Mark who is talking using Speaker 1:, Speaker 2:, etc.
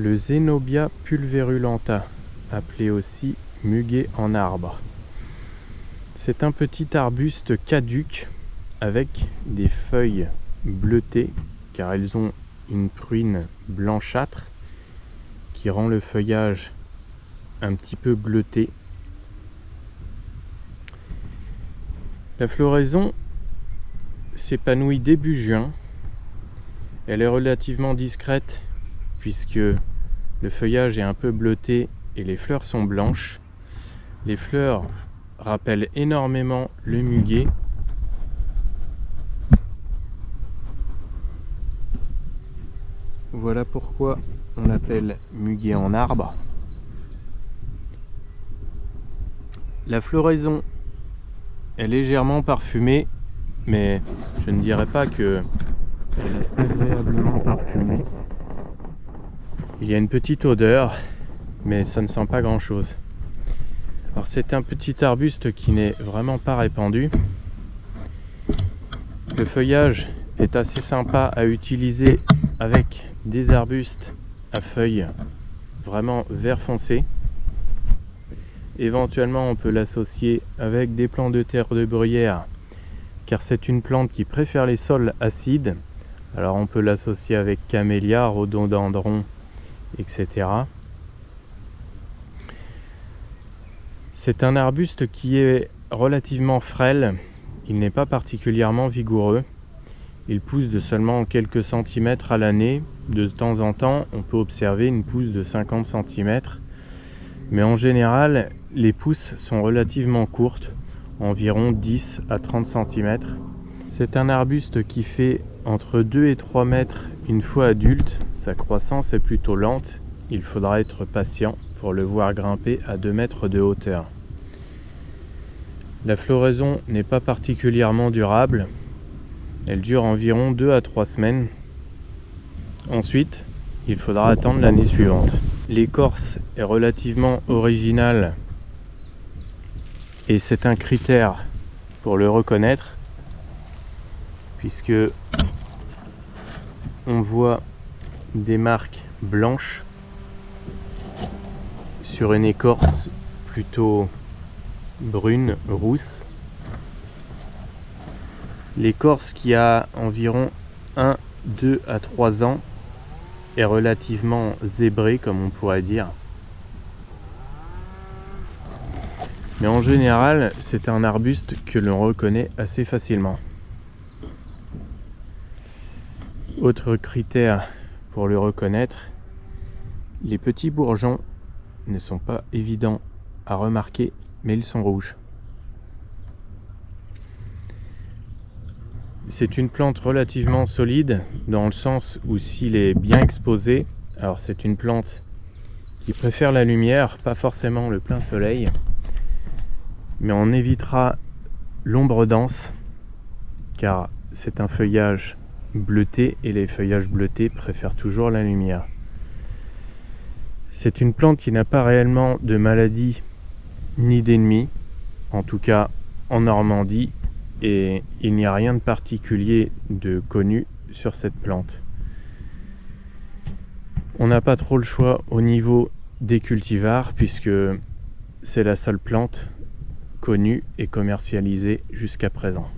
Speaker 1: Le Zenobia pulverulenta, appelé aussi muguet en arbre. C'est un petit arbuste caduc avec des feuilles bleutées car elles ont une pruine blanchâtre qui rend le feuillage un petit peu bleuté. La floraison s'épanouit début juin. Elle est relativement discrète puisque le feuillage est un peu bleuté et les fleurs sont blanches. Les fleurs rappellent énormément le muguet. Voilà pourquoi on l'appelle muguet en arbre. La floraison est légèrement parfumée, mais je ne dirais pas que elle est agréablement parfumée. Il y a une petite odeur, mais ça ne sent pas grand chose. Alors c'est un petit arbuste qui n'est vraiment pas répandu. Le feuillage est assez sympa à utiliser avec des arbustes à feuilles vraiment vert foncé. Éventuellement on peut l'associer avec des plants de terre de bruyère car c'est une plante qui préfère les sols acides. Alors on peut l'associer avec camélia, rhododendron, etc. C'est un arbuste qui est relativement frêle, il n'est pas particulièrement vigoureux. Il pousse de seulement quelques centimètres à l'année. De temps en temps, on peut observer une pousse de 50 cm. Mais en général, les pousses sont relativement courtes, environ 10 à 30 cm. C'est un arbuste qui fait entre 2 et 3 mètres une fois adulte. Sa croissance est plutôt lente. Il faudra être patient pour le voir grimper à 2 mètres de hauteur. La floraison n'est pas particulièrement durable. Elle dure environ 2 à 3 semaines. Ensuite, il faudra attendre l'année suivante. L'écorce est relativement originale et c'est un critère pour le reconnaître puisque on voit des marques blanches sur une écorce plutôt brune, rousse. L'écorce qui a environ 1, 2 à 3 ans est relativement zébrée, comme on pourrait dire. Mais en général, c'est un arbuste que l'on reconnaît assez facilement. Autre critère pour le reconnaître, les petits bourgeons ne sont pas évidents à remarquer, mais ils sont rouges. C'est une plante relativement solide dans le sens où s'il est bien exposé, alors c'est une plante qui préfère la lumière, pas forcément le plein soleil, mais on évitera l'ombre dense car c'est un feuillage bleuté et les feuillages bleutés préfèrent toujours la lumière. C'est une plante qui n'a pas réellement de maladie ni d'ennemis, en tout cas en Normandie. Et il n'y a rien de particulier de connu sur cette plante. On n'a pas trop le choix au niveau des cultivars puisque c'est la seule plante connue et commercialisée jusqu'à présent.